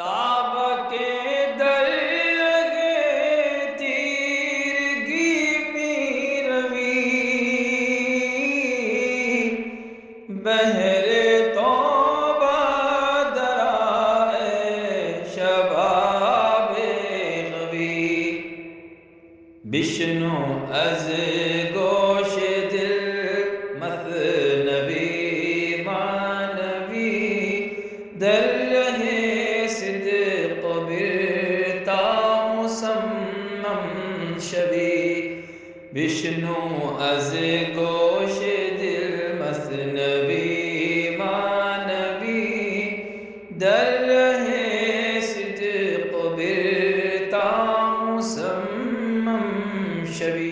تاب کے در لگے تیرگی می روی بہر توبہ درائے شباب غوی بشنو از گوش دل مثنوی معنوی در رہے صدق برتا مسمم شوی بشنو از گوش دل مثنوی معنوی در رہے صدق برتا مسمم شوی۔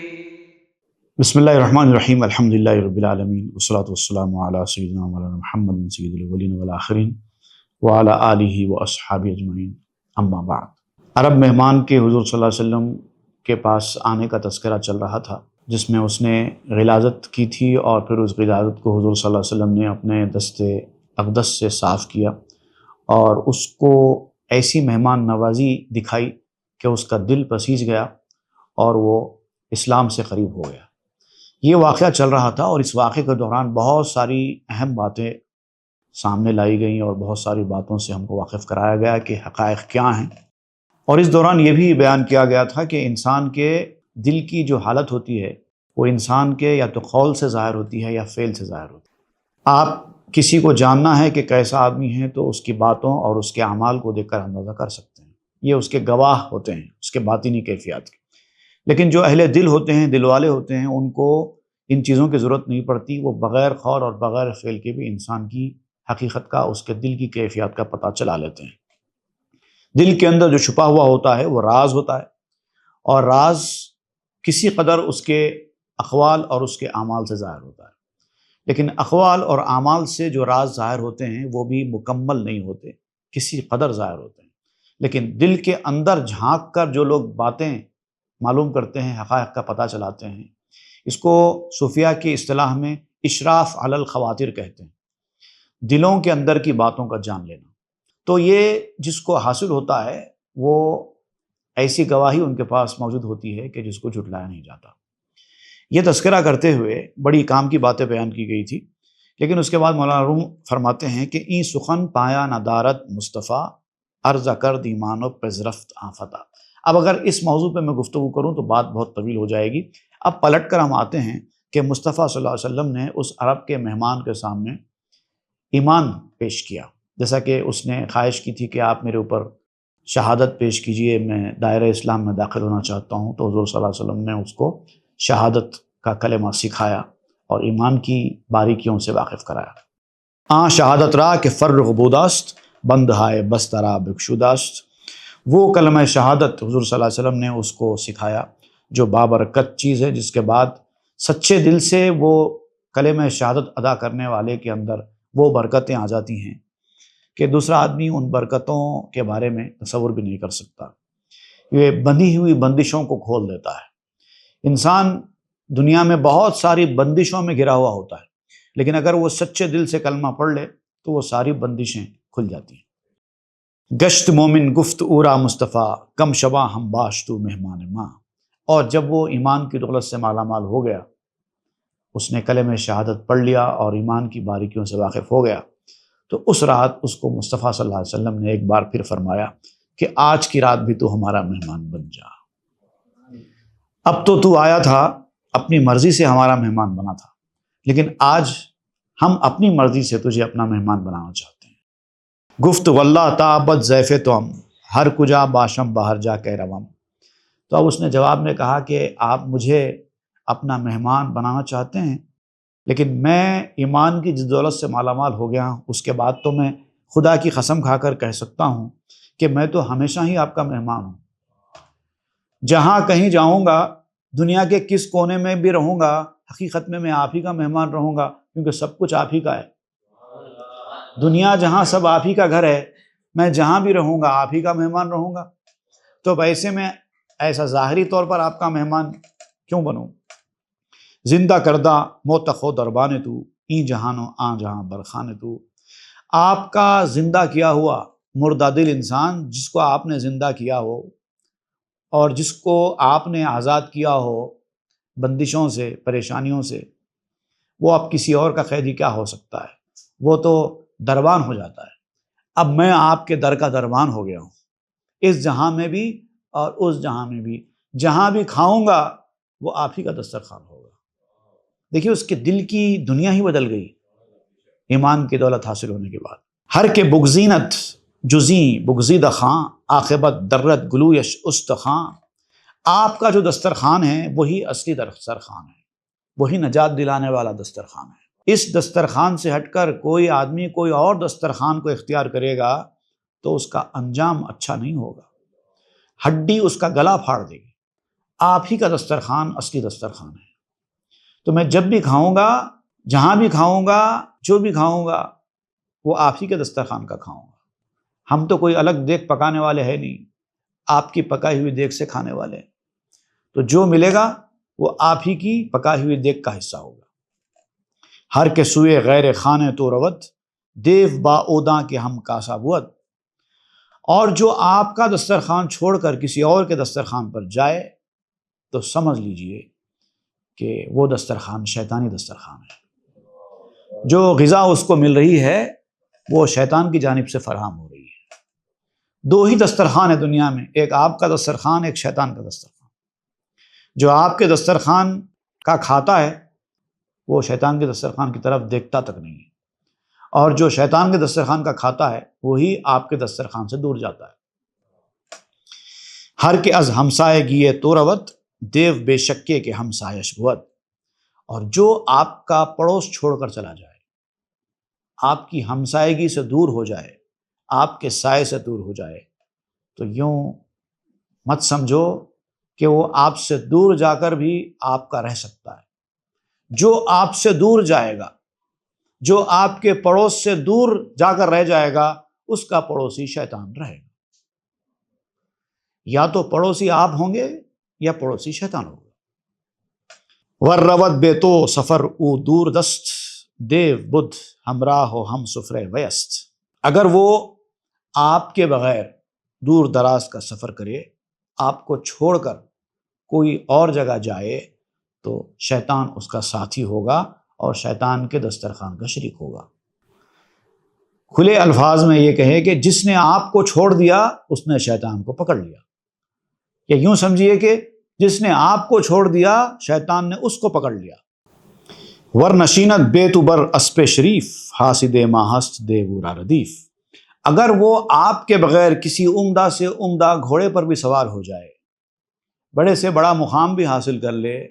بسم اللہ الرحمن الرحیم، الحمدللہ رب العالمین، والصلاة والسلام علی سیدنا مولانا محمد سید الاولین والآخرین وعلی آلہ واصحابہ اجمعین، اما بعد۔ عرب مہمان کے حضور صلی اللہ علیہ وسلم کے پاس آنے کا تذکرہ چل رہا تھا، جس میں اس نے غلاظت کی تھی، اور پھر اس غلاظت کو حضور صلی اللہ علیہ وسلم نے اپنے دست اقدس سے صاف کیا، اور اس کو ایسی مہمان نوازی دکھائی کہ اس کا دل پسیج گیا اور وہ اسلام سے قریب ہو گیا۔ یہ واقعہ چل رہا تھا، اور اس واقعے کے دوران بہت ساری اہم باتیں سامنے لائی گئیں، اور بہت ساری باتوں سے ہم کو واقف کرایا گیا کہ حقائق کیا ہیں۔ اور اس دوران یہ بھی بیان کیا گیا تھا کہ انسان کے دل کی جو حالت ہوتی ہے وہ انسان کے یا تو قول سے ظاہر ہوتی ہے یا فعل سے ظاہر ہوتی ہے۔ آپ کسی کو جاننا ہے کہ کیسا آدمی ہے تو اس کی باتوں اور اس کے اعمال کو دیکھ کر اندازہ کر سکتے ہیں، یہ اس کے گواہ ہوتے ہیں اس کے باطنی کیفیات کے۔ لیکن جو اہل دل ہوتے ہیں، دل والے ہوتے ہیں، ان کو ان چیزوں کی ضرورت نہیں پڑتی، وہ بغیر قول اور بغیر فعل کے بھی انسان کی حقیقت کا، اس کے دل کی کیفیات کا پتہ چلا لیتے ہیں۔ دل کے اندر جو چھپا ہوا ہوتا ہے وہ راز ہوتا ہے، اور راز کسی قدر اس کے اقوال اور اس کے اعمال سے ظاہر ہوتا ہے، لیکن اقوال اور اعمال سے جو راز ظاہر ہوتے ہیں وہ بھی مکمل نہیں ہوتے، کسی قدر ظاہر ہوتے ہیں۔ لیکن دل کے اندر جھانک کر جو لوگ باتیں معلوم کرتے ہیں، حقائق کا پتہ چلاتے ہیں، اس کو صوفیہ کی اصطلاح میں اشراف علی الخواطر کہتے ہیں، دلوں کے اندر کی باتوں کا جان لینا۔ تو یہ جس کو حاصل ہوتا ہے وہ ایسی گواہی ان کے پاس موجود ہوتی ہے کہ جس کو جھٹلایا نہیں جاتا۔ یہ تذکرہ کرتے ہوئے بڑی کام کی باتیں بیان کی گئی تھی، لیکن اس کے بعد مولانا روم فرماتے ہیں کہ این سخن پایا ندارت مصطفیٰ عرض کر دیمانو پذرفت آفتا۔ اب اگر اس موضوع پہ میں گفتگو کروں تو بات بہت طویل ہو جائے گی۔ اب پلٹ کر ہم آتے ہیں کہ مصطفیٰ صلی اللہ علیہ وسلم نے اس عرب کے مہمان کے سامنے ایمان پیش کیا، جیسا کہ اس نے خواہش کی تھی کہ آپ میرے اوپر شہادت پیش کیجئے، میں دائرہ اسلام میں داخل ہونا چاہتا ہوں۔ تو حضور صلی اللہ علیہ وسلم نے اس کو شہادت کا کلمہ سکھایا اور ایمان کی باریکیوں سے واقف کرایا۔ شہادت را کہ فرغ بوداست بند ہائے بسترا بخشوداست۔ وہ کلمہ شہادت حضور صلی اللہ علیہ وسلم نے اس کو سکھایا جو بابرکت چیز ہے، جس کے بعد سچے دل سے وہ کلمہ شہادت ادا کرنے والے کے اندر وہ برکتیں آ جاتی ہیں کہ دوسرا آدمی ان برکتوں کے بارے میں تصور بھی نہیں کر سکتا۔ یہ بندھی ہوئی بندشوں کو کھول دیتا ہے۔ انسان دنیا میں بہت ساری بندشوں میں گھرا ہوا ہوتا ہے، لیکن اگر وہ سچے دل سے کلمہ پڑھ لے تو وہ ساری بندشیں کھل جاتی ہیں۔ گشت مومن گفت اورا مصطفیٰ کم شبہ ہم باش تو مہمان ماں۔ اور جب وہ ایمان کی دولت سے مالا مال ہو گیا، اس نے کلمہ شہادت پڑھ لیا اور ایمان کی باریکیوں سے واقف ہو گیا، تو اس رات اس کو مصطفیٰ صلی اللہ علیہ وسلم نے ایک بار پھر فرمایا کہ آج کی رات بھی تو ہمارا مہمان بن جا۔ اب تو آیا تھا اپنی مرضی سے ہمارا مہمان بنا تھا، لیکن آج ہم اپنی مرضی سے تجھے اپنا مہمان بنانا چاہتے ہیں۔ گفت واللہ تعبد ضیف تو ہم ہر کجا باشم باہر جا کے روم۔ تو اب اس نے جواب میں کہا کہ آپ مجھے اپنا مہمان بنانا چاہتے ہیں، لیکن میں ایمان کی جس دولت سے مالا مال ہو گیا ہوں، اس کے بعد تو میں خدا کی قسم کھا کر کہہ سکتا ہوں کہ میں تو ہمیشہ ہی آپ کا مہمان ہوں۔ جہاں کہیں جاؤں گا، دنیا کے کس کونے میں بھی رہوں گا، حقیقت میں آپ ہی کا مہمان رہوں گا، کیونکہ سب کچھ آپ ہی کا ہے۔ دنیا جہاں سب آپ ہی کا گھر ہے، میں جہاں بھی رہوں گا آپ ہی کا مہمان رہوں گا، تو ویسے میں ایسا ظاہری طور پر آپ کا مہمان کیوں بنوں؟ زندہ کردہ موتخو دربان تو این جہانو آن جہاں برخان تو۔ آپ کا زندہ کیا ہوا مردہ دل انسان جس کو آپ نے زندہ کیا ہو اور جس کو آپ نے آزاد کیا ہو بندشوں سے، پریشانیوں سے، وہ اب کسی اور کا قیدی کیا ہو سکتا ہے؟ وہ تو دربان ہو جاتا ہے۔ اب میں آپ کے در کا دربان ہو گیا ہوں، اس جہاں میں بھی اور اس جہاں میں بھی، جہاں بھی کھاؤں گا وہ آپ ہی کا دسترخوان ہوگا۔ دیکھیے اس کے دل کی دنیا ہی بدل گئی ایمان کی دولت حاصل ہونے کے بعد۔ ہر کے بگزینت جزیں بگزیدہ خاں، عاقبت درت گلویش استخاں۔ آپ کا جو دسترخوان ہے وہی اصلی دسترخوان ہے، وہی نجات دلانے والا دسترخوان ہے۔ اس دسترخوان سے ہٹ کر کوئی آدمی کوئی اور دسترخوان کو اختیار کرے گا تو اس کا انجام اچھا نہیں ہوگا، ہڈی اس کا گلا پھاڑ دے گی۔ آپ ہی کا دسترخوان اصلی دسترخوان ہے۔ تو میں جب بھی کھاؤں گا، جہاں بھی کھاؤں گا، جو بھی کھاؤں گا، وہ آپ ہی کے دسترخوان کا کھاؤں گا۔ ہم تو کوئی الگ دیگ پکانے والے ہیں نہیں، آپ کی پکائی ہوئی دیگ سے کھانے والے ہیں۔ تو جو ملے گا وہ آپ ہی کی پکائی ہوئی دیگ کا حصہ ہوگا۔ ہر کے سوئے غیر خانے تو روت، دیو با اوداں کے ہم کاسا بود۔ اور جو آپ کا دسترخوان چھوڑ کر کسی اور کے دسترخوان پر جائے تو سمجھ لیجئے کہ وہ دسترخوان شیطانی دسترخوان ہے۔ جو غذا اس کو مل رہی ہے وہ شیطان کی جانب سے فراہم ہو رہی ہے۔ دو ہی دسترخوان ہے دنیا میں، ایک آپ کا دسترخوان، ایک شیطان کا دسترخوان۔ جو آپ کے دسترخوان کا کھاتا ہے وہ شیطان کے دسترخوان کی طرف دیکھتا تک نہیں ہے، اور جو شیطان کے دسترخوان کا کھاتا ہے وہی آپ کے دسترخوان سے دور جاتا ہے۔ ہر کے از ہمسائے گیے تو روت، دیو بے شکے کے ہمسایش بود۔ اور جو آپ کا پڑوس چھوڑ کر چلا جائے، آپ کی ہمسائیگی سے دور ہو جائے، آپ کے سائے سے دور ہو جائے، تو یوں مت سمجھو کہ وہ آپ سے دور جا کر بھی آپ کا رہ سکتا ہے۔ جو آپ سے دور جائے گا، جو آپ کے پڑوس سے دور جا کر رہ جائے گا، اس کا پڑوسی شیطان رہے گا۔ یا تو پڑوسی آپ ہوں گے یا پڑوسی شیطان ہوگا۔ ور روت بے تو سفر او دور دست، دیو بدھ ہمراہ ہو ہم سفرے ویست۔ اگر وہ آپ کے بغیر دور دراز کا سفر کرے، آپ کو چھوڑ کر کوئی اور جگہ جائے، تو شیطان اس کا ساتھی ہوگا اور شیطان کے دسترخوان کا شریک ہوگا۔ کھلے الفاظ میں یہ کہے کہ جس نے آپ کو چھوڑ دیا اس نے شیطان کو پکڑ لیا، یا یوں سمجھیے کہ جس نے آپ کو چھوڑ دیا شیطان نے اس کو پکڑ لیا۔ ور نشینت بے تو بر اسپِ شریف، حاسد ماہست دیورا ردیف۔ اگر وہ آپ کے بغیر کسی عمدہ سے عمدہ گھوڑے پر بھی سوار ہو جائے، بڑے سے بڑا مقام بھی حاصل کر لے،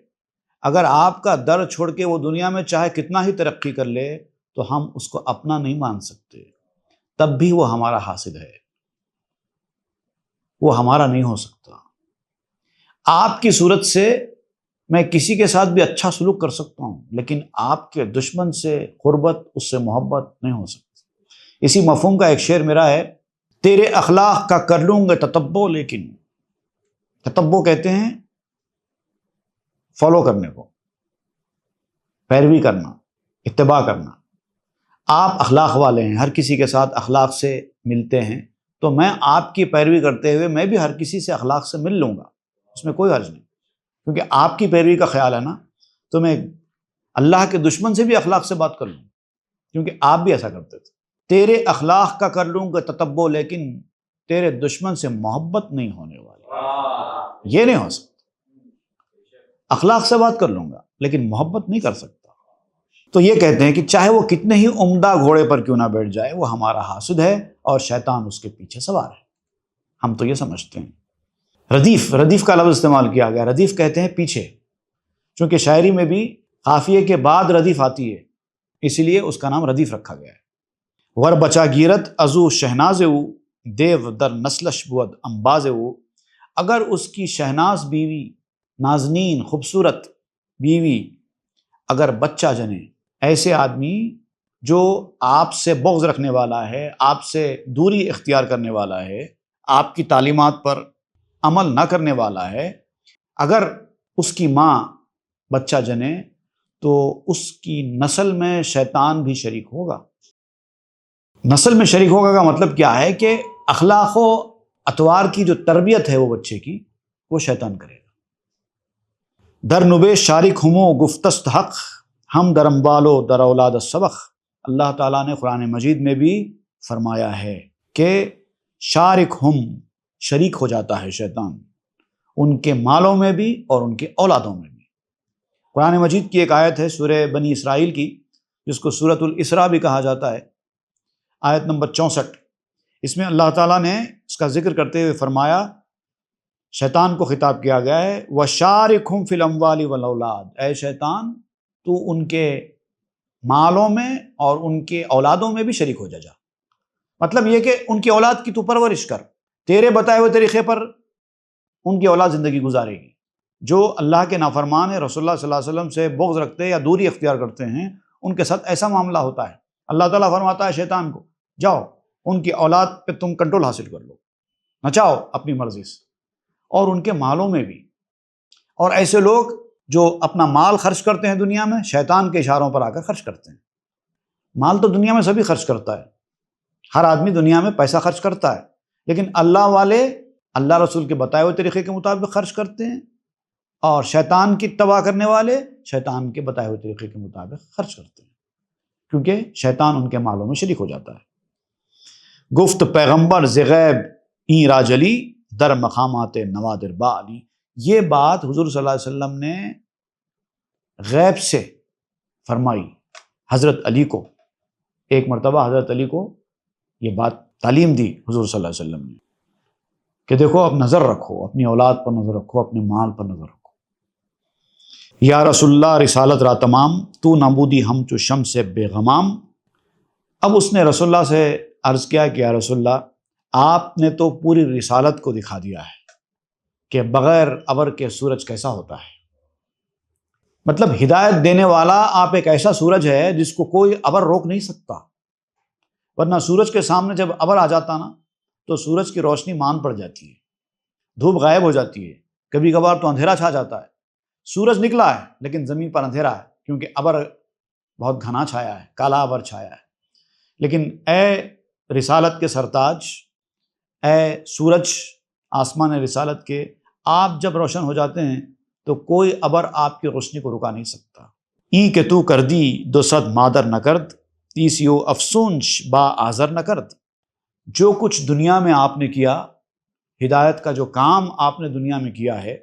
اگر آپ کا در چھوڑ کے وہ دنیا میں چاہے کتنا ہی ترقی کر لے، تو ہم اس کو اپنا نہیں مان سکتے، تب بھی وہ ہمارا حاسد ہے، وہ ہمارا نہیں ہو سکتا۔ آپ کی صورت سے میں کسی کے ساتھ بھی اچھا سلوک کر سکتا ہوں، لیکن آپ کے دشمن سے قربت، اس سے محبت نہیں ہو سکتی۔ اسی مفہوم کا ایک شعر میرا ہے، تیرے اخلاق کا کر لوں گا تتبع، لیکن تتبع کہتے ہیں فالو کرنے کو، پیروی کرنا، اتباع کرنا۔ آپ اخلاق والے ہیں، ہر کسی کے ساتھ اخلاق سے ملتے ہیں، تو میں آپ کی پیروی کرتے ہوئے میں بھی ہر کسی سے اخلاق سے مل لوں گا، اس میں کوئی حرج نہیں، کیونکہ آپ کی پیروی کا خیال ہے نا، تو میں اللہ کے دشمن سے بھی اخلاق سے بات کر لوں، کیونکہ آپ بھی ایسا کرتے تھے۔ تیرے اخلاق کا کر لوں گا تتبع، لیکن تیرے دشمن سے محبت نہیں ہونے والی، یہ نہیں ہو سکتا۔ اخلاق سے بات کر لوں گا لیکن محبت نہیں کر سکتا۔ تو یہ کہتے ہیں کہ چاہے وہ کتنے ہی عمدہ گھوڑے پر کیوں نہ بیٹھ جائے، وہ ہمارا حاسد ہے اور شیطان اس کے پیچھے سوار ہے، ہم تو یہ سمجھتے ہیں۔ ردیف، ردیف کا لفظ استعمال کیا گیا، ردیف کہتے ہیں پیچھے، چونکہ شاعری میں بھی قافیے کے بعد ردیف آتی ہے، اس لیے اس کا نام ردیف رکھا گیا ہے۔ ور بچا گیرت ازو شہناز او، دیو در نسلش بود امباز او۔ اگر اس کی شہناز بیوی، نازنین خوبصورت بیوی اگر بچہ جنے، ایسے آدمی جو آپ سے بغض رکھنے والا ہے، آپ سے دوری اختیار کرنے والا ہے، آپ کی تعلیمات پر عمل نہ کرنے والا ہے، اگر اس کی ماں بچہ جنے تو اس کی نسل میں شیطان بھی شریک ہوگا۔ نسل میں شریک ہوگا کا مطلب کیا ہے کہ اخلاق و اطوار کی جو تربیت ہے وہ بچے کی وہ شیطان کرے گا۔ در نبے شارک ہمو گفتست حق ہم درم بالو در اولاد سبق، اللہ تعالیٰ نے قرآن مجید میں بھی فرمایا ہے کہ شارک ہم، شریک ہو جاتا ہے شیطان ان کے مالوں میں بھی اور ان کے اولادوں میں بھی۔ قرآن مجید کی ایک آیت ہے سورہ بنی اسرائیل کی، جس کو سورۃ الاسراء بھی کہا جاتا ہے، آیت نمبر 64۔ اس میں اللہ تعالیٰ نے اس کا ذکر کرتے ہوئے فرمایا، شیطان کو خطاب کیا گیا ہے، وَشَارِكْهُمْ فِي الْأَمْوَالِ وَالْأَوْلَادِ، اے شیطان تو ان کے مالوں میں اور ان کے اولادوں میں بھی شریک ہو جا۔ مطلب یہ کہ ان کی اولاد کی تو پرورش کر، تیرے بتائے ہوئے طریقے پر ان کی اولاد زندگی گزارے گی۔ جو اللہ کے نافرمان ہیں، رسول اللہ صلی اللہ علیہ وسلم سے بغض رکھتے ہیں یا دوری اختیار کرتے ہیں، ان کے ساتھ ایسا معاملہ ہوتا ہے۔ اللہ تعالیٰ فرماتا ہے شیطان کو، جاؤ ان کی اولاد پہ تم کنٹرول حاصل کر لو، نچاؤ اپنی مرضی سے، اور ان کے مالوں میں بھی۔ اور ایسے لوگ جو اپنا مال خرچ کرتے ہیں دنیا میں، شیطان کے اشاروں پر آ کر خرچ کرتے ہیں۔ مال تو دنیا میں سبھی خرچ کرتا ہے، ہر آدمی دنیا میں پیسہ خرچ کرتا ہے، لیکن اللہ والے اللہ رسول کے بتائے ہوئے طریقے کے مطابق خرچ کرتے ہیں، اور شیطان کی اتباع کرنے والے شیطان کے بتائے ہوئے طریقے کے مطابق خرچ کرتے ہیں، کیونکہ شیطان ان کے مالوں میں شریک ہو جاتا ہے۔ گفت پیغمبر ز غیب این راجلی در مقامات نوادر با علی، یہ بات حضور صلی اللہ علیہ وسلم نے غیب سے فرمائی حضرت علی کو۔ ایک مرتبہ حضرت علی کو یہ بات تعلیم دی حضور صلی اللہ علیہ وسلم نے کہ دیکھو اب نظر رکھو، اپنی اولاد پر نظر رکھو، اپنے مال پر نظر رکھو۔ یا رسول اللہ رسالت را تمام تو نبودی ہم چو شمس بے غمام۔ اب اس نے رسول اللہ سے عرض کیا کہ یا رسول اللہ آپ نے تو پوری رسالت کو دکھا دیا ہے کہ بغیر ابر کے سورج کیسا ہوتا ہے۔ مطلب ہدایت دینے والا آپ ایک ایسا سورج ہے جس کو کوئی ابر روک نہیں سکتا، ورنہ سورج کے سامنے جب ابر آ جاتا نا تو سورج کی روشنی مان پڑ جاتی ہے، دھوپ غائب ہو جاتی ہے، کبھی کبھار تو اندھیرا چھا جاتا ہے۔ سورج نکلا ہے لیکن زمین پر اندھیرا ہے، کیونکہ ابر بہت گھنا چھایا ہے، کالا ابر چھایا ہے۔ لیکن اے رسالت کے سرتاج، اے سورج آسمان رسالت کے، آپ جب روشن ہو جاتے ہیں تو کوئی ابر آپ کی روشنی کو رکا نہیں سکتا۔ ای کہ تو کر دی دو صد مادر نہ کرد، تیسیو افسونش با آزر نہ کرد۔ جو کچھ دنیا میں آپ نے کیا، ہدایت کا جو کام آپ نے دنیا میں کیا ہے،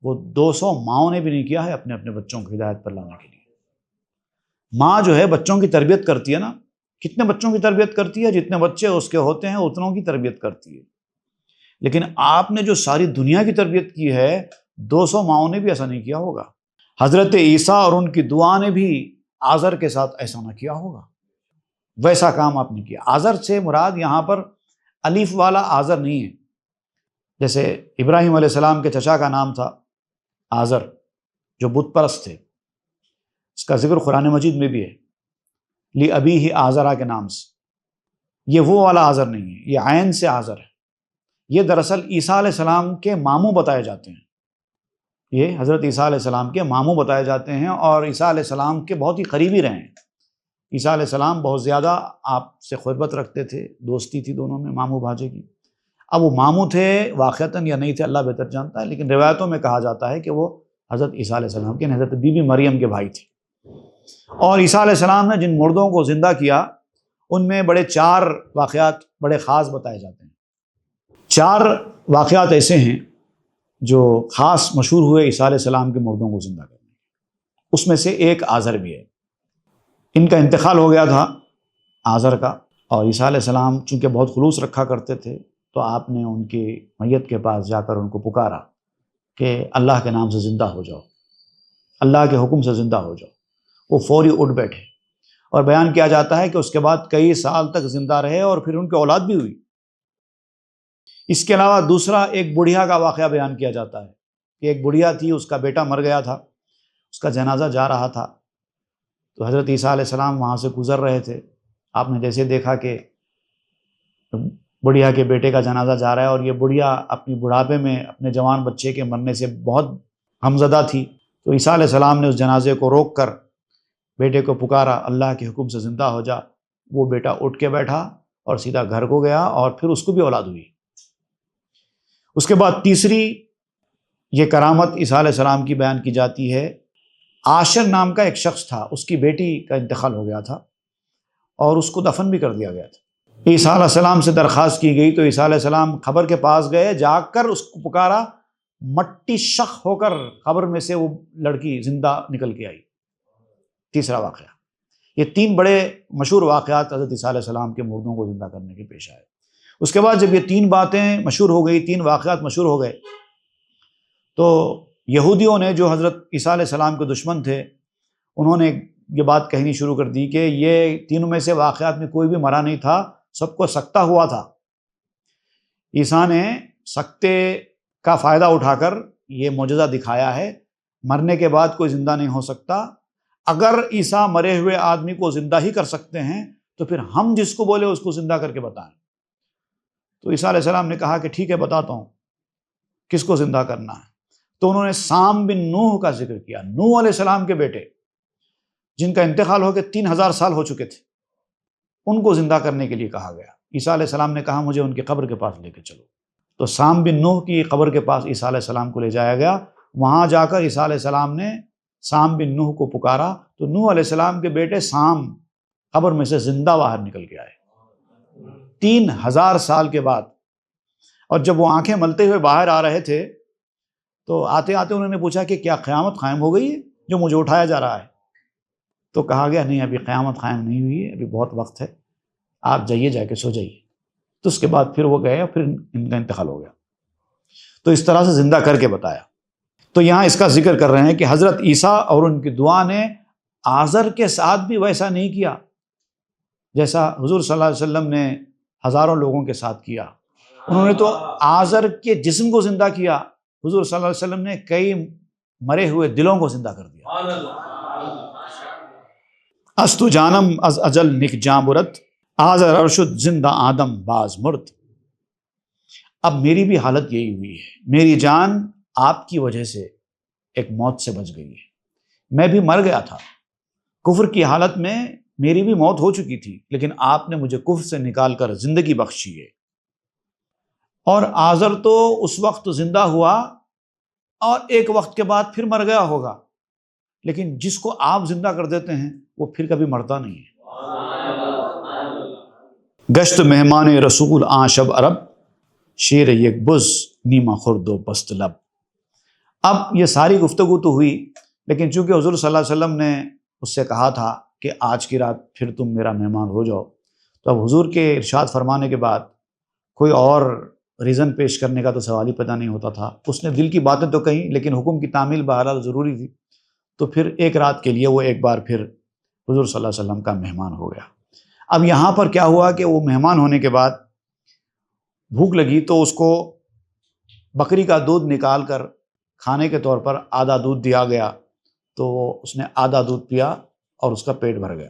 وہ 200 ماؤں نے بھی نہیں کیا ہے اپنے اپنے بچوں کو ہدایت پر لانے کے لیے۔ ماں جو ہے بچوں کی تربیت کرتی ہے نا، کتنے بچوں کی تربیت کرتی ہے؟ جتنے بچے اس کے ہوتے ہیں اتنوں کی تربیت کرتی ہے۔ لیکن آپ نے جو ساری دنیا کی تربیت کی ہے، 200 ماؤں نے بھی ایسا نہیں کیا ہوگا۔ حضرت عیسیٰ اور ان کی دعا نے بھی آزر کے ساتھ ایسا نہ کیا ہوگا، ویسا کام آپ نے کیا۔ آزر سے مراد یہاں پر الف والا آزر نہیں ہے، جیسے ابراہیم علیہ السلام کے چچا کا نام تھا آزر، جو بت پرست تھے، اس کا ذکر قرآن مجید میں بھی ہے، لی ابی ہی آزرا کے نام سے۔ یہ وہ والا آزر نہیں ہے، یہ عین سے آزر ہے۔ یہ دراصل عیسیٰ علیہ السلام کے ماموں بتائے جاتے ہیں، یہ حضرت عیسیٰ علیہ السلام کے ماموں بتائے جاتے ہیں، اور عیسیٰ علیہ السلام کے بہت ہی قریبی رہے ہیں۔ عیسیٰ علیہ السلام بہت زیادہ آپ سے قربت رکھتے تھے، دوستی تھی دونوں میں ماموں بھاجے کی۔ اب وہ ماموں تھے واقعتاً یا نہیں تھے اللہ بہتر جانتا ہے، لیکن روایتوں میں کہا جاتا ہے کہ وہ حضرت عیسیٰ علیہ السلام کے حضرت بی بی مریم کے بھائی تھے۔ اور عیسیٰ علیہ السلام نے جن مردوں کو زندہ کیا، ان میں بڑے 4 واقعات بڑے خاص بتائے جاتے ہیں۔ 4 واقعات ایسے ہیں جو خاص مشہور ہوئے عیسیٰ علیہ السلام کے مردوں کو زندہ کرنے، اس میں سے ایک آزر بھی ہے۔ ان کا انتقال ہو گیا تھا آزر کا، اور عیسیٰ علیہ السلام چونکہ بہت خلوص رکھا کرتے تھے، تو آپ نے ان کی میت کے پاس جا کر ان کو پکارا کہ اللہ کے نام سے زندہ ہو جاؤ، اللہ کے حکم سے زندہ ہو جاؤ۔ وہ فوری اٹھ بیٹھے، اور بیان کیا جاتا ہے کہ اس کے بعد کئی سال تک زندہ رہے، اور پھر ان کی اولاد بھی ہوئی۔ اس کے علاوہ دوسرا ایک بڑھیا کا واقعہ بیان کیا جاتا ہے کہ ایک بڑھیا تھی، اس کا بیٹا مر گیا تھا، اس کا جنازہ جا رہا تھا، تو حضرت عیسیٰ علیہ السلام وہاں سے گزر رہے تھے۔ آپ نے جیسے دیکھا کہ بڑھیا کے بیٹے کا جنازہ جا رہا ہے، اور یہ بڑھیا اپنی بڑھاپے میں اپنے جوان بچے کے مرنے سے بہت غمزدہ تھی، تو عیسیٰ علیہ السلام نے اس جنازے کو روک کر بیٹے کو پکارا، اللہ کے حکم سے زندہ ہو جا۔ وہ بیٹا اٹھ کے بیٹھا اور سیدھا گھر کو گیا، اور پھر اس کو بھی اولاد ہوئی۔ اس کے بعد تیسری یہ کرامت عیسیٰ علیہ السلام کی بیان کی جاتی ہے۔ عاشر نام کا ایک شخص تھا، اس کی بیٹی کا انتقال ہو گیا تھا اور اس کو دفن بھی کر دیا گیا تھا۔ عیسیٰ علیہ السلام سے درخواست کی گئی تو عیسیٰ علیہ السلام قبر کے پاس گئے، جا کر اس کو پکارا، مٹی شق ہو کر قبر میں سے وہ لڑکی زندہ نکل کے آئی۔ تیسرا واقعہ۔ یہ تین بڑے مشہور واقعات حضرت عیسیٰ علیہ السلام کے مردوں کو زندہ کرنے کے پیش آئے۔ اس کے بعد جب یہ تین باتیں مشہور ہو گئی، تین واقعات مشہور ہو گئے، تو یہودیوں نے جو حضرت عیسیٰ علیہ السلام کے دشمن تھے، انہوں نے یہ بات کہنی شروع کر دی کہ یہ تینوں میں سے واقعات میں کوئی بھی مرا نہیں تھا، سب کو سکتہ ہوا تھا۔ عیسیٰ نے سکتے کا فائدہ اٹھا کر یہ معجزہ دکھایا ہے، مرنے کے بعد کوئی زندہ نہیں ہو سکتا۔ اگر عیسیٰ مرے ہوئے آدمی کو زندہ ہی کر سکتے ہیں تو پھر ہم جس کو بولے اس کو زندہ کر کے بتائیں۔ تو عیسیٰ علیہ السلام نے کہا کہ ٹھیک ہے، بتاتا ہوں کس کو زندہ کرنا ہے۔ تو انہوں نے سام بن نوح کا ذکر کیا، نوح علیہ السلام کے بیٹے، جن کا انتقال ہو کے 3000 سال ہو چکے تھے، ان کو زندہ کرنے کے لیے کہا گیا۔ عیسیٰ علیہ السلام نے کہا مجھے ان کی قبر کے پاس لے کے چلو۔ تو سام بن نوح کی قبر کے پاس عیسیٰ علیہ السلام کو لے جایا گیا۔ وہاں جا کر عیسیٰ علیہ السلام نے سام بن نوح کو پکارا تو نوح علیہ السلام کے بیٹے سام قبر میں سے زندہ باہر نکل کے آئے 3000 سال کے بعد۔ اور جب وہ آنکھیں ملتے ہوئے باہر آ رہے تھے تو آتے آتے انہوں نے پوچھا کہ کیا قیامت قائم ہو گئی ہے جو مجھے اٹھایا جا رہا ہے؟ تو کہا گیا نہیں، ابھی قیامت قائم نہیں ہوئی ہے، ابھی بہت وقت ہے، آپ جائیے، جا کے سو جائیے۔ تو اس کے بعد پھر وہ گئے اور پھر ان کا انتقال ہو گیا۔ تو اس طرح سے زندہ کر کے بتایا۔ تو یہاں اس کا ذکر کر رہے ہیں کہ حضرت عیسیٰ اور ان کی دعا نے آزر کے ساتھ بھی ویسا نہیں کیا جیسا حضور صلی اللہ علیہ وسلم نے ہزاروں لوگوں کے ساتھ کیا۔ انہوں نے تو آزر کے جسم کو زندہ کیا، حضور صلی اللہ علیہ وسلم نے کئی مرے ہوئے دلوں کو زندہ کر دیا۔ استو جانم از اجل نک جامرت، آزر ارشد زندہ آدم باز مرد۔ اب میری بھی حالت یہی ہوئی ہے، میری جان آپ کی وجہ سے ایک موت سے بچ گئی ہے۔ میں بھی مر گیا تھا، کفر کی حالت میں میری بھی موت ہو چکی تھی، لیکن آپ نے مجھے کفر سے نکال کر زندگی بخشی ہے۔ اور آزر تو اس وقت زندہ ہوا اور ایک وقت کے بعد پھر مر گیا ہوگا، لیکن جس کو آپ زندہ کر دیتے ہیں وہ پھر کبھی مرتا نہیں ہے۔ گشت مہمان رسول آن شب عرب، شیر یک بز نیما خرد و بست لب۔ اب یہ ساری گفتگو تو ہوئی، لیکن چونکہ حضور صلی اللہ علیہ وسلم نے اس سے کہا تھا کہ آج کی رات پھر تم میرا مہمان ہو جاؤ، تو اب حضور کے ارشاد فرمانے کے بعد کوئی اور ریزن پیش کرنے کا تو سوال ہی پیدا نہیں ہوتا تھا۔ اس نے دل کی باتیں تو کہیں، لیکن حکم کی تعمیل بہرحال ضروری تھی، تو پھر ایک رات کے لیے وہ ایک بار پھر حضور صلی اللہ علیہ وسلم کا مہمان ہو گیا۔ اب یہاں پر کیا ہوا کہ وہ مہمان ہونے کے بعد بھوک لگی تو اس کو بکری کا دودھ نکال کر کھانے کے طور پر آدھا دودھ دیا گیا، تو اس نے آدھا دودھ پیا اور اس کا پیٹ بھر گیا۔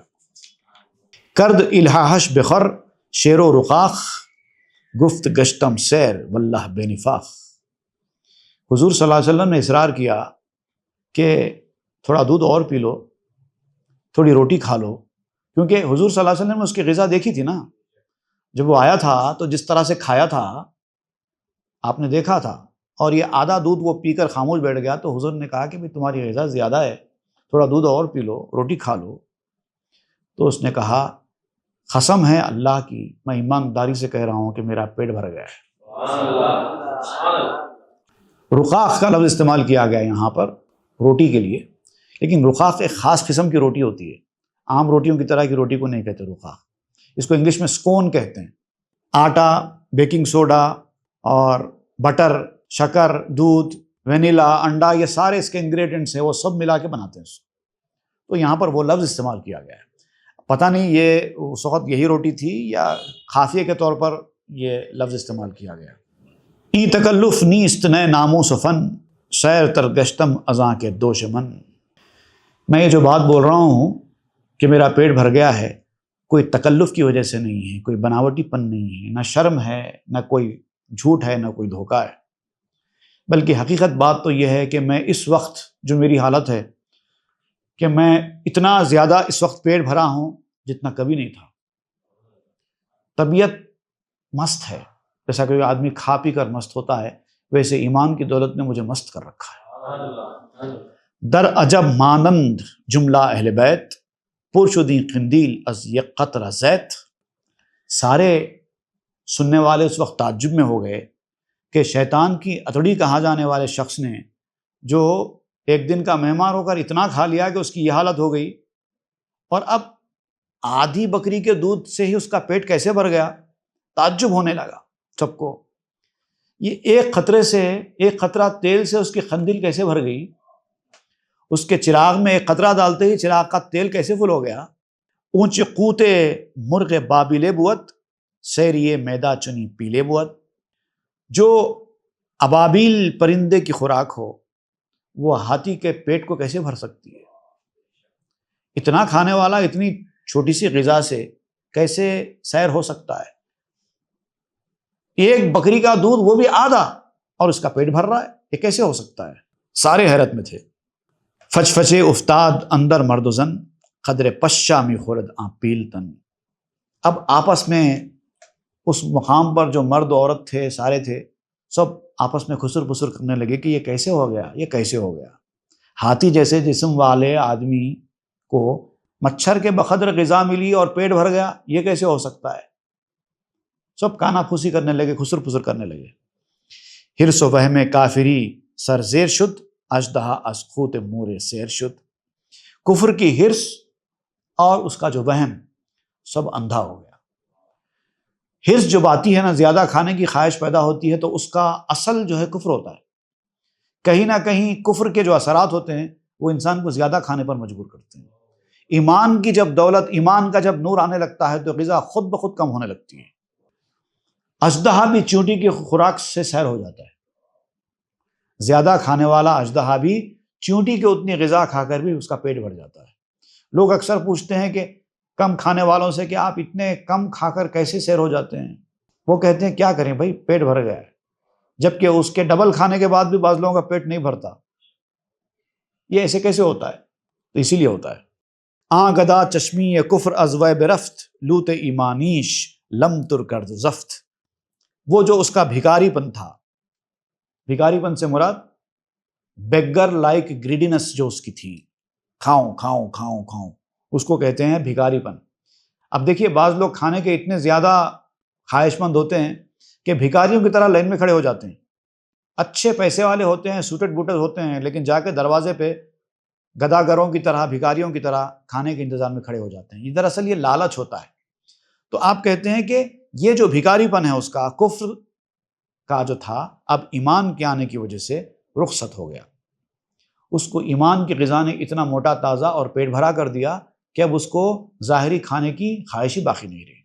کرد الہاحش بخر شیر و رقاق، گفت گشتم سیر واللہ بے نفاق۔ حضور صلی اللہ علیہ وسلم نے اصرار کیا کہ تھوڑا دودھ اور پی لو، تھوڑی روٹی کھا لو، کیونکہ حضور صلی اللہ علیہ وسلم نے اس کی غذا دیکھی تھی نا، جب وہ آیا تھا تو جس طرح سے کھایا تھا آپ نے دیکھا تھا، اور یہ آدھا دودھ وہ پی کر خاموش بیٹھ گیا، تو حضور نے کہا کہ بھئی تمہاری غذا زیادہ ہے، تھوڑا دودھ اور پی لو، روٹی کھا لو۔ تو اس نے کہا قسم ہے اللہ کی، میں ایمانداری سے کہہ رہا ہوں کہ میرا پیٹ بھر گیا ہے۔ رقاق کا لفظ استعمال کیا گیا یہاں پر روٹی کے لیے، لیکن رقاق ایک خاص قسم کی روٹی ہوتی ہے، عام روٹیوں کی طرح کی روٹی کو نہیں کہتے رقاق، اس کو انگلش میں سکون کہتے ہیں۔ آٹا، بیکنگ سوڈا اور بٹر، شکر، دودھ، وینیلا، انڈا، یہ سارے اس کے انگریڈینٹس ہیں، وہ سب ملا کے بناتے ہیں اس کو۔ تو یہاں پر وہ لفظ استعمال کیا گیا ہے۔ پتہ نہیں یہ اس وقت یہی روٹی تھی یا خافیہ کے طور پر یہ لفظ استعمال کیا گیا۔ ای تکلف نیست نئے ناموس فن، سیر تر گشتم ازاں کے دوش من۔ میں یہ جو بات بول رہا ہوں کہ میرا پیٹ بھر گیا ہے، کوئی تکلف کی وجہ سے نہیں ہے، کوئی بناوٹی پن نہیں ہے، نہ شرم ہے، نہ کوئی جھوٹ ہے، نہ کوئی دھوکہ ہے، بلکہ حقیقت بات تو یہ ہے کہ میں اس وقت جو میری حالت ہے کہ میں اتنا زیادہ اس وقت پیٹ بھرا ہوں جتنا کبھی نہیں تھا۔ طبیعت مست ہے، جیسا کہ آدمی کھا پی کر مست ہوتا ہے، ویسے ایمان کی دولت نے مجھے مست کر رکھا ہے۔ در عجب مانند جملہ اہل بیت، پرشدیں قندیل از یک قطرہ زیت۔ سارے سننے والے اس وقت تعجب میں ہو گئے کہ شیطان کی اتڑی کہا جانے والے شخص نے جو ایک دن کا مہمان ہو کر اتنا کھا لیا کہ اس کی یہ حالت ہو گئی، اور اب آدھی بکری کے دودھ سے ہی اس کا پیٹ کیسے بھر گیا، تعجب ہونے لگا سب کو۔ یہ ایک قطرہ تیل سے اس کی قندیل کیسے بھر گئی، اس کے چراغ میں ایک قطرہ ڈالتے ہی چراغ کا تیل کیسے فل ہو گیا۔ اونچ قوت مرغ بابیلے بوت، سیریے میدا چنی پیلے بوت۔ جو ابابیل پرندے کی خوراک ہو وہ ہاتھی کے پیٹ کو کیسے بھر سکتی ہے؟ اتنا کھانے والا اتنی چھوٹی سی غذا سے کیسے سیر ہو سکتا ہے؟ ایک بکری کا دودھ، وہ بھی آدھا، اور اس کا پیٹ بھر رہا ہے، یہ کیسے ہو سکتا ہے؟ سارے حیرت میں تھے۔ فچ فچے افتاد اندر مرد و زن، قدر پشا می خورد آ پیلتن۔ اب آپس میں اس مقام پر جو مرد و عورت تھے، سارے تھے، سب آپس میں خسر پسر کرنے لگے کہ یہ کیسے ہو گیا، یہ کیسے ہو گیا۔ ہاتھی جیسے جسم والے آدمی کو مچھر کے بقدر غذا ملی اور پیٹ بھر گیا، یہ کیسے ہو سکتا ہے؟ سب کانا پھوسی کرنے لگے، خسر پسر کرنے لگے۔ حرص و وہم کافری سرزیر شد، اژدہا از قوت مور سیر شد۔ کفر کی حرص اور اس کا جو وہم، سب اندھا ہو گیا۔ حرص جب آتی ہے نا، زیادہ کھانے کی خواہش پیدا ہوتی ہے، تو اس کا اصل جو ہے کفر ہوتا ہے۔ کہیں نہ کہیں کفر کے جو اثرات ہوتے ہیں وہ انسان کو زیادہ کھانے پر مجبور کرتے ہیں۔ ایمان کی جب دولت، ایمان کا جب نور آنے لگتا ہے تو غذا خود بخود کم ہونے لگتی ہے۔ اژدہا بھی چیونٹی کی خوراک سے سیر ہو جاتا ہے۔ زیادہ کھانے والا اژدہا بھی چیونٹی کی اتنی غذا کھا کر بھی اس کا پیٹ بھر جاتا ہے۔ لوگ اکثر پوچھتے ہیں کہ کم کھانے والوں سے کہ آپ اتنے کم کھا کر کیسے سیر ہو جاتے ہیں؟ وہ کہتے ہیں کیا کریں بھائی، پیٹ بھر گیا ہے، جبکہ اس کے ڈبل کھانے کے بعد بھی بعض لوگوں کا پیٹ نہیں بھرتا۔ یہ ایسے کیسے ہوتا ہے؟ تو اسی لیے ہوتا ہے۔ آ گدا چشمی کفر از وے برفت، لوت ایمانیش لم تر کرد زفت۔ وہ جو اس کا بھکاری پن تھا، بھکاری پن سے مراد بیگر لائک گریڈینس جو اس کی تھی، کھاؤں کھاؤں کھاؤں کھاؤں، اس کو کہتے ہیں بھکاری پن۔ اب دیکھیے بعض لوگ کھانے کے اتنے زیادہ خواہش مند ہوتے ہیں کہ بھکاریوں کی طرح لائن میں کھڑے ہو جاتے ہیں۔ اچھے پیسے والے ہوتے ہیں، سوٹڈ بوٹڈ ہوتے ہیں، لیکن جا کے دروازے پہ گداگروں کی طرح، بھکاریوں کی طرح کھانے کے انتظار میں کھڑے ہو جاتے ہیں۔ یہ دراصل یہ لالچ ہوتا ہے۔ تو آپ کہتے ہیں کہ یہ جو بھکاری پن ہے اس کا، کفر کا جو تھا، اب ایمان کے آنے کی وجہ سے رخصت ہو گیا۔ اس کو ایمان کی غذا نے اتنا موٹا تازہ اور پیٹ بھرا کر دیا کہ اب اس کو ظاہری کھانے کی خواہش ہی باقی نہیں رہی۔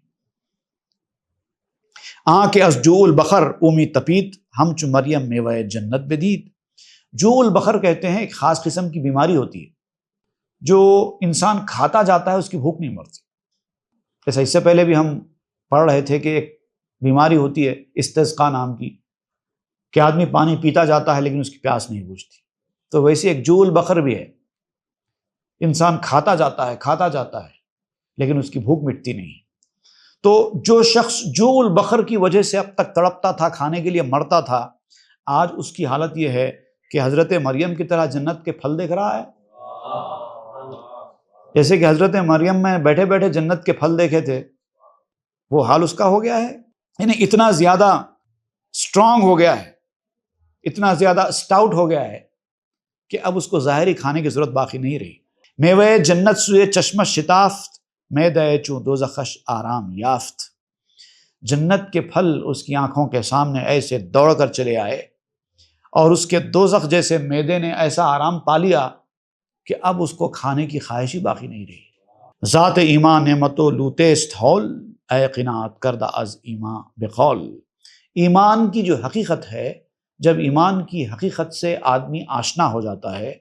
آں کے از جو البخر اومی تپیت، ہم چو مریم میوہ جنت بدید۔ جو البخر کہتے ہیں ایک خاص قسم کی بیماری ہوتی ہے، جو انسان کھاتا جاتا ہے اس کی بھوک نہیں مرتی۔ جیسا اس سے پہلے بھی ہم پڑھ رہے تھے کہ ایک بیماری ہوتی ہے استسقاء نام کی، کہ آدمی پانی پیتا جاتا ہے لیکن اس کی پیاس نہیں بجھتی۔ تو ویسے ایک جو البخر بھی ہے، انسان کھاتا جاتا ہے لیکن اس کی بھوک مٹتی نہیں۔ تو جو شخص جو البخر کی وجہ سے اب تک تڑپتا تھا، کھانے کے لیے مرتا تھا، آج اس کی حالت یہ ہے کہ حضرت مریم کی طرح جنت کے پھل دیکھ رہا ہے۔ جیسے کہ حضرت مریم میں بیٹھے بیٹھے جنت کے پھل دیکھے تھے، وہ حال اس کا ہو گیا ہے۔ یعنی اتنا زیادہ اسٹرانگ ہو گیا ہے، اتنا زیادہ اسٹاؤٹ ہو گیا ہے کہ اب اس کو ظاہری کھانے کی ضرورت باقی نہیں رہی۔ میوہ جنت سوئے چشمہ شتافت، میدہ چوں دوزخش آرام یافت۔ جنت کے پھل اس کی آنکھوں کے سامنے ایسے دوڑ کر چلے آئے، اور اس کے دوزخ جیسے میدے نے ایسا آرام پا لیا کہ اب اس کو کھانے کی خواہش ہی باقی نہیں رہی۔ ذات ایمان نعمت و لوتیست ہول، اے قناعت کردہ از ایمان بقول۔ ایمان کی جو حقیقت ہے، جب ایمان کی حقیقت سے آدمی آشنا ہو جاتا ہے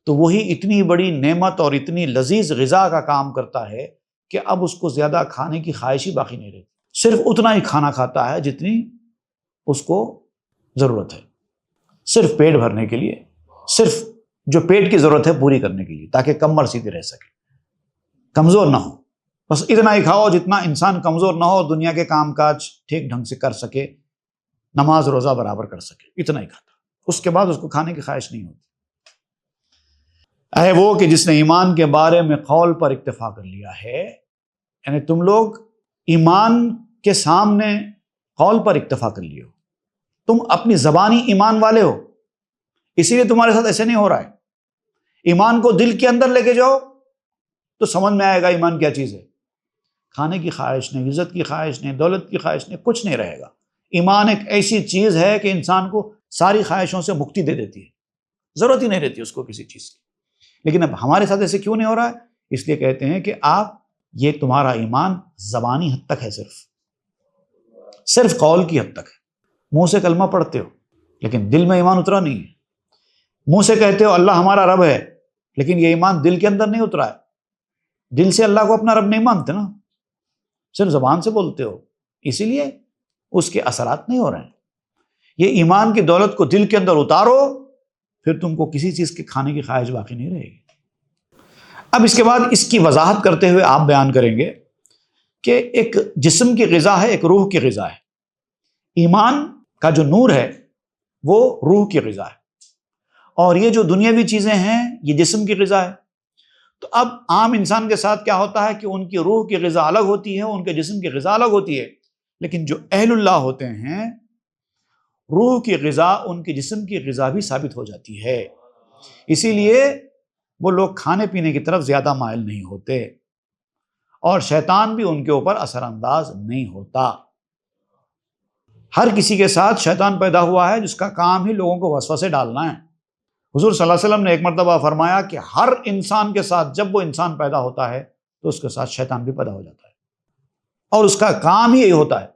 تو وہی اتنی بڑی نعمت اور اتنی لذیذ غذا کا کام کرتا ہے کہ اب اس کو زیادہ کھانے کی خواہش ہی باقی نہیں رہتی۔ صرف اتنا ہی کھانا کھاتا ہے جتنی اس کو ضرورت ہے، صرف پیٹ بھرنے کے لیے، صرف جو پیٹ کی ضرورت ہے پوری کرنے کے لیے، تاکہ کمر سیدھی رہ سکے، کمزور نہ ہو۔ بس اتنا ہی کھاؤ جتنا انسان کمزور نہ ہو، دنیا کے کام کاج ٹھیک ڈھنگ سے کر سکے، نماز روزہ برابر کر سکے، اتنا ہی کھاتا، اس کے بعد اس کو کھانے کی خواہش نہیں ہوتی۔ اے وہ کہ جس نے ایمان کے بارے میں قول پر اکتفا کر لیا ہے، یعنی تم لوگ ایمان کے سامنے قول پر اکتفا کر لیے ہو، تم اپنی زبانی ایمان والے ہو، اسی لیے تمہارے ساتھ ایسے نہیں ہو رہا ہے۔ ایمان کو دل کے اندر لے کے جاؤ تو سمجھ میں آئے گا ایمان کیا چیز ہے۔ کھانے کی خواہش نہیں، عزت کی خواہش نہیں، دولت کی خواہش نہیں، کچھ نہیں رہے گا۔ ایمان ایک ایسی چیز ہے کہ انسان کو ساری خواہشوں سے مکتی دے دیتی ہے، ضرورت ہی نہیں رہتی اس کو کسی چیز کی۔ لیکن اب ہمارے ساتھ ایسے کیوں نہیں ہو رہا ہے؟ اس لیے کہتے ہیں کہ آپ یہ تمہارا ایمان زبانی حد تک ہے، صرف قول کی حد تک ہے، منہ سے کلمہ پڑھتے ہو لیکن دل میں ایمان اترا نہیں ہے، منہ سے کہتے ہو اللہ ہمارا رب ہے لیکن یہ ایمان دل کے اندر نہیں اترا ہے، دل سے اللہ کو اپنا رب نہیں مانتے نا، صرف زبان سے بولتے ہو، اسی لیے اس کے اثرات نہیں ہو رہے ہیں۔ یہ ایمان کی دولت کو دل کے اندر اتارو، پھر تم کو کسی چیز کے کھانے کی خواہش باقی نہیں رہے گی۔ اب اس کے بعد اس کی وضاحت کرتے ہوئے آپ بیان کریں گے کہ ایک جسم کی غذا ہے، ایک روح کی غذا ہے۔ ایمان کا جو نور ہے وہ روح کی غذا ہے، اور یہ جو دنیاوی چیزیں ہیں یہ جسم کی غذا ہے۔ تو اب عام انسان کے ساتھ کیا ہوتا ہے کہ ان کی روح کی غذا الگ ہوتی ہے، ان کے جسم کی غذا الگ ہوتی ہے، لیکن جو اہل اللہ ہوتے ہیں روح کی غذا ان کی جسم کی غذا بھی ثابت ہو جاتی ہے، اسی لیے وہ لوگ کھانے پینے کی طرف زیادہ مائل نہیں ہوتے، اور شیطان بھی ان کے اوپر اثر انداز نہیں ہوتا۔ ہر کسی کے ساتھ شیطان پیدا ہوا ہے جس کا کام ہی لوگوں کو وسوسے ڈالنا ہے۔ حضور صلی اللہ علیہ وسلم نے ایک مرتبہ فرمایا کہ ہر انسان کے ساتھ جب وہ انسان پیدا ہوتا ہے تو اس کے ساتھ شیطان بھی پیدا ہو جاتا ہے، اور اس کا کام ہی یہی ہوتا ہے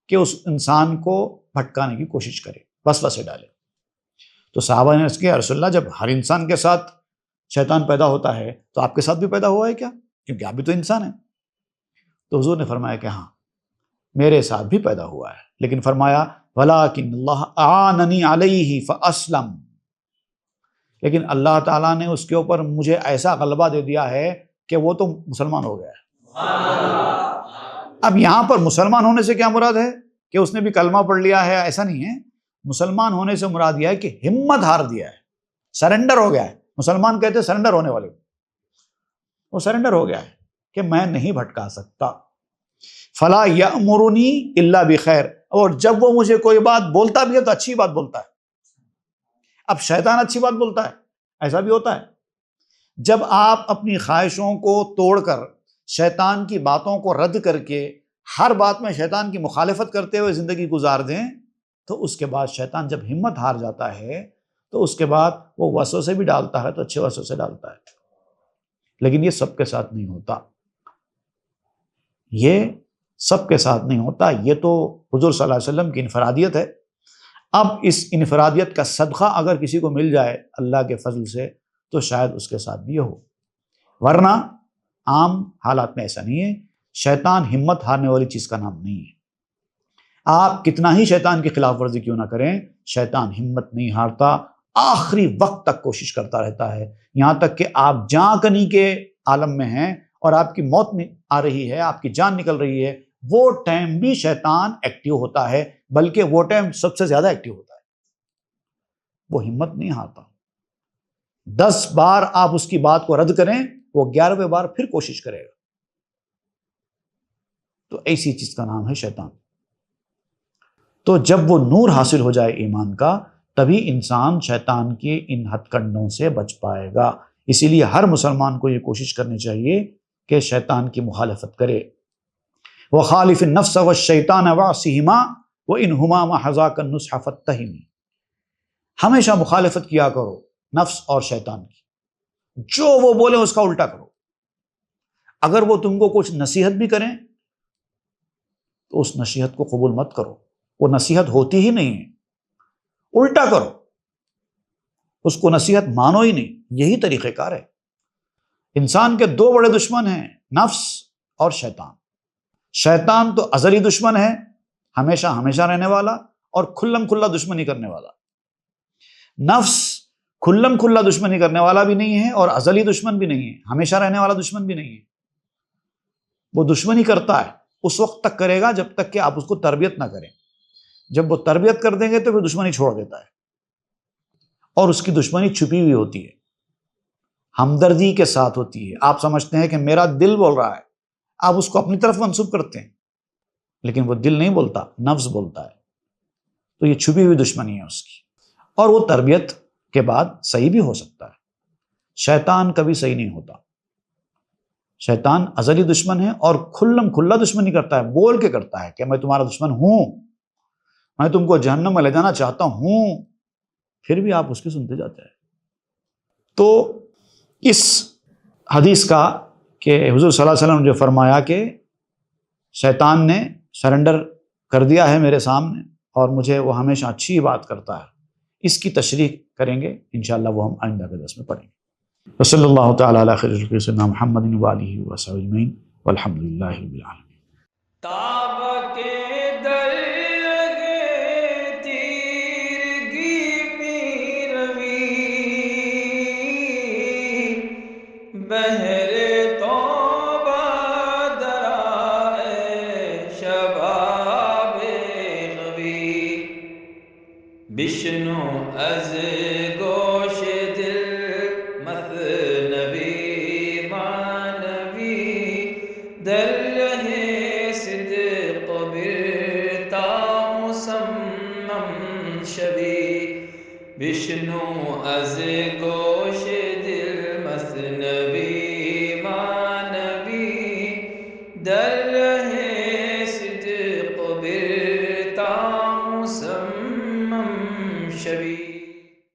کہ اس انسان کو بھٹکانے کی کوشش کرے، وسوسے ڈالے۔ تو صحابہ نے اس کے یا رسول اللہ جب ہر انسان کے ساتھ شیطان پیدا ہوتا ہے تو آپ کے ساتھ بھی پیدا ہوا ہے کیا؟ کیونکہ آپ بھی تو انسان ہیں۔ تو حضور نے فرمایا کہ ہاں میرے ساتھ بھی پیدا ہوا ہے، لیکن فرمایا وَلَٰكِنَّ اللَّهَ أَعَانَنِي عَلَيْهِ فَأَسْلَمَ، لیکن اللہ تعالیٰ نے اس کے اوپر مجھے ایسا غلبہ دے دیا ہے کہ وہ تو مسلمان ہو گیا ہے۔ اب یہاں پر مسلمان ہونے سے کیا مراد ہے کہ اس نے بھی کلمہ پڑھ لیا ہے؟ ایسا نہیں ہے، مسلمان ہونے سے مراد یہ ہے کہ ہمت ہار دیا ہے، سرنڈر ہو گیا ہے۔ مسلمان کہتے ہیں سرنڈر ہونے والے، وہ سرنڈر ہو گیا ہے کہ میں نہیں بھٹکا سکتا۔ فلا یأمرنی الا بخیر، اور جب وہ مجھے کوئی بات بولتا بھی ہے تو اچھی بات بولتا ہے۔ اب شیطان اچھی بات بولتا ہے، ایسا بھی ہوتا ہے۔ جب آپ اپنی خواہشوں کو توڑ کر شیطان کی باتوں کو رد کر کے ہر بات میں شیطان کی مخالفت کرتے ہوئے زندگی گزار دیں تو اس کے بعد شیطان جب ہمت ہار جاتا ہے تو اس کے بعد وہ وسوسے بھی ڈالتا ہے، تو اچھے وسوسے ڈالتا ہے، لیکن یہ سب کے ساتھ نہیں ہوتا، یہ سب کے ساتھ نہیں ہوتا، یہ تو حضور صلی اللہ علیہ وسلم کی انفرادیت ہے۔ اب اس انفرادیت کا صدقہ اگر کسی کو مل جائے اللہ کے فضل سے تو شاید اس کے ساتھ بھی یہ ہو، ورنہ عام حالات میں ایسا نہیں ہے۔ شیطان ہمت ہارنے والی چیز کا نام نہیں ہے۔ آپ کتنا ہی شیطان کی خلاف ورزی کیوں نہ کریں، شیطان ہمت نہیں ہارتا، آخری وقت تک کوشش کرتا رہتا ہے، یہاں تک کہ آپ جاں کنی کے عالم میں ہیں اور آپ کی موت آ رہی ہے، آپ کی جان نکل رہی ہے، وہ ٹائم بھی شیطان ایکٹیو ہوتا ہے، بلکہ وہ ٹائم سب سے زیادہ ایکٹیو ہوتا ہے، وہ ہمت نہیں ہارتا۔ 10 بار آپ اس کی بات کو رد کریں، وہ 11ویں بار پھر کوشش کرے گا۔ تو ایسی چیز کا نام ہے شیطان۔ تو جب وہ نور حاصل ہو جائے ایمان کا، تبھی انسان شیطان کے ان ہتھ کنڈوں سے بچ پائے گا۔ اسی لیے ہر مسلمان کو یہ کوشش کرنی چاہیے کہ شیطان کی مخالفت کرے۔ وَخَالِفِ النَّفْسَ وَالشَّيْطَانَ وَعْصِهِمَا وَإِنْهُمَا مَحَذَاكَ النُّصْحَ فَاتَّهِمِ، ہمیشہ مخالفت کیا کرو نفس اور شیطان کی، جو وہ بولے اس کا الٹا کرو۔ اگر وہ تم کو کچھ نصیحت بھی کریں تو اس نصیحت کو قبول مت کرو، وہ نصیحت ہوتی ہی نہیں ہے، الٹا کرو، اس کو نصیحت مانو ہی نہیں۔ یہی طریقہ کار ہے۔ انسان کے 2 بڑے دشمن ہیں، نفس اور شیطان۔ شیطان تو ازلی دشمن ہے، ہمیشہ ہمیشہ رہنے والا اور کھلم کھلا دشمنی کرنے والا۔ نفس کھلم کھلا دشمنی کرنے والا بھی نہیں ہے اور ازلی دشمن بھی نہیں ہے، ہمیشہ رہنے والا دشمن بھی نہیں ہے۔ وہ دشمنی کرتا ہے اس وقت تک کرے گا جب تک کہ آپ اس کو تربیت نہ کریں. جب وہ تربیت کر دیں گے تو پھر دشمنی چھوڑ دیتا ہے، اور اس کی دشمنی چھپی ہوئی ہوتی ہے، ہمدردی کے ساتھ ہوتی ہے. آپ سمجھتے ہیں کہ میرا دل بول رہا ہے، آپ اس کو اپنی طرف منسوب کرتے ہیں، لیکن وہ دل نہیں بولتا، نفس بولتا ہے. تو یہ چھپی ہوئی دشمنی ہے اس کی، اور وہ تربیت کے بعد صحیح بھی ہو سکتا ہے. شیطان کبھی صحیح نہیں ہوتا. شیطان ازلی دشمن ہے اور کھلم کھلا دشمنی کرتا ہے، بول کے کرتا ہے کہ میں تمہارا دشمن ہوں، میں تم کو جہنم میں لے جانا چاہتا ہوں، پھر بھی آپ اس کی سنتے جاتے ہیں. تو اس حدیث کا کہ حضور صلی اللہ علیہ وسلم نے جو فرمایا کہ شیطان نے سرنڈر کر دیا ہے میرے سامنے اور مجھے وہ ہمیشہ اچھی بات کرتا ہے، اس کی تشریح کریں گے انشاءاللہ، وہ ہم آئندہ کے درس میں پڑھیں گے. وصلی اللہ تعالی علی خیر خلقہ سیدنا محمد وآلہ وصحبہ اجمعین والحمد للہ رب العالمین. تاب کے در لگے تیرگی میں روی، بہر توبہ درائے شباب غوی، بشنو از گوش دل مثنوی معنوی، در رہے صدق برتا مصمم شوی، بشنو از گوش